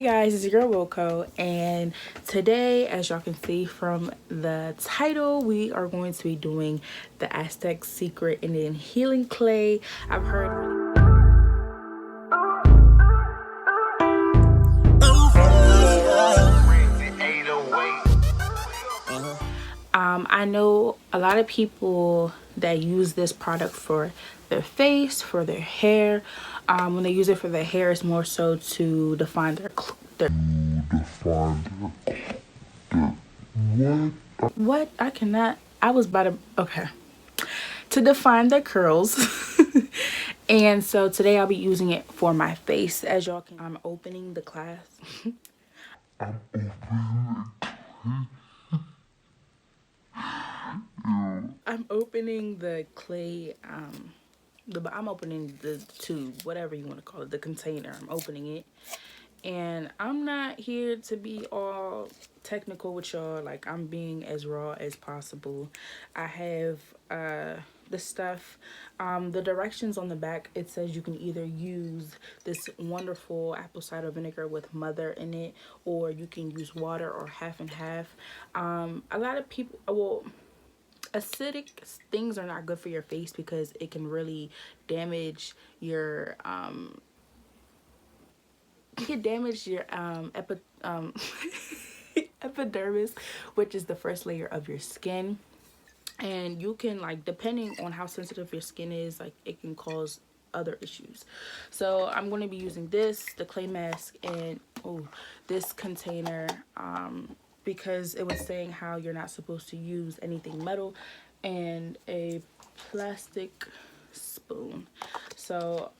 Hey guys, it's your girl Wilko, and today, as y'all can see from the title, we are going to be doing the Aztec Secret Indian Healing Clay. I've heard I know a lot of people that use this product for their face, for their hair. When they use it for their hair, it's more so to define their what I cannot. I was about to okay to define their curls. And so today I'll be using it for my face. As y'all can, I'm opening the class. I'm opening the clay, I'm opening the tube, whatever you want to call it, the container. I'm opening it. And I'm not here to be all technical with y'all. Like, I'm being as raw as possible. I have the stuff, the directions on the back. It says you can either use this wonderful apple cider vinegar with mother in it, or you can use water or half and half. A lot of people, well, acidic things are not good for your face because it can really damage your epidermis, which is the first layer of your skin. And you can, like, depending on how sensitive your skin is, like, it can cause other issues. So I'm going to be using the clay mask, and this container, because it was saying how you're not supposed to use anything metal, and a plastic spoon. So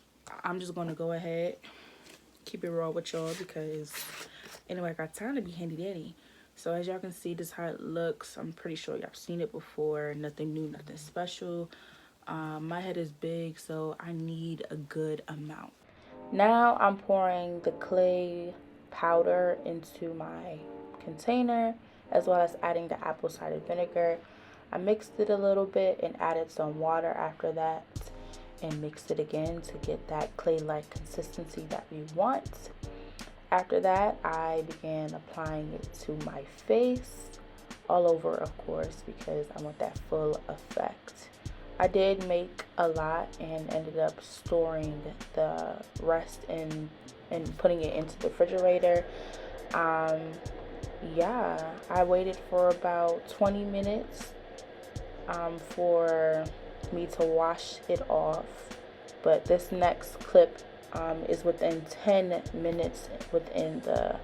I'm just going to go ahead, keep it raw with y'all, because anyway, I got time to be handy dandy. So as y'all can see, this is how it looks. I'm pretty sure y'all seen it before. Nothing new, nothing special. My head is big, so I need a good amount. Now I'm pouring the clay powder into my container, as well as adding the apple cider vinegar. I mixed it a little bit and added some water after that, and mixed it again to get that clay-like consistency that we want. After that, I began applying it to my face, all over, of course, because I want that full effect. I did make a lot and ended up storing the rest and putting it into the refrigerator. Yeah, I waited for about 20 minutes for me to wash it off. But this next clip is within 10 minutes within the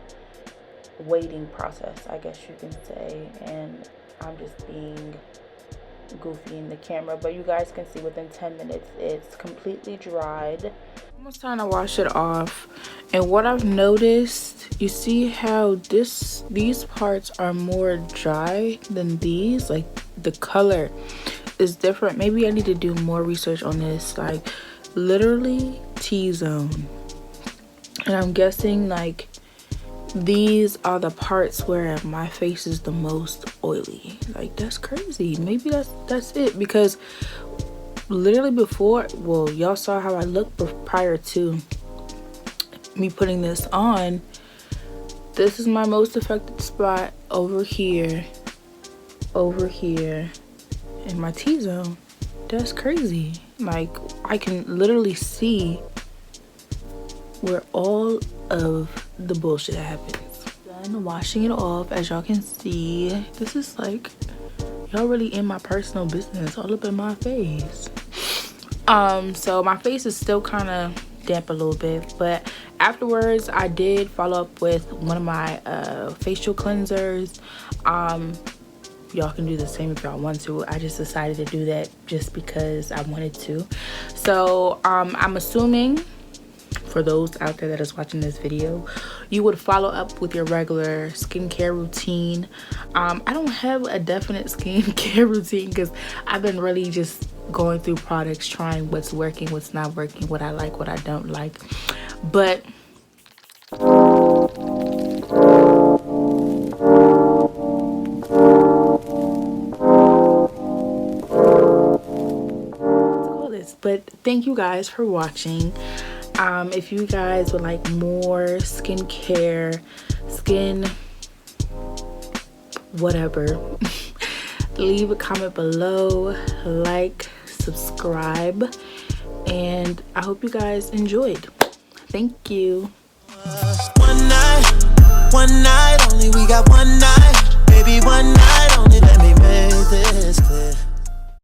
waiting process, I guess you can say. And I'm just being goofy in the camera, but you guys can see within 10 minutes it's completely dried. Almost time to wash it off. And what I've noticed, you see how these parts are more dry than these, like the color is different. Maybe I need to do more research on this. Like, literally T-zone, and I'm guessing like these are the parts where my face is the most oily. Like, that's crazy. Maybe that's it, because literally before, well, y'all saw how I looked prior to me putting this on. This is my most affected spot over here, in my T-zone. That's crazy. Like, I can literally see where all of the bullshit happens. Done washing it off. As y'all can see, this is like, y'all really in my personal business, all up in my face. So my face is still kind of damp a little bit, but afterwards I did follow up with one of my facial cleansers. Y'all can do the same if y'all want to. I just decided to do that just because I wanted to. So I'm assuming, for those out there that is watching this video, you would follow up with your regular skincare routine. I don't have a definite skincare routine because I've been really just going through products, trying what's working, what's not working, what I like, what I don't like. But thank you guys for watching. If you guys would like more skincare, skin whatever, leave a comment below, like, subscribe, and I hope you guys enjoyed. Thank you. One night only, we got one night, baby, one night.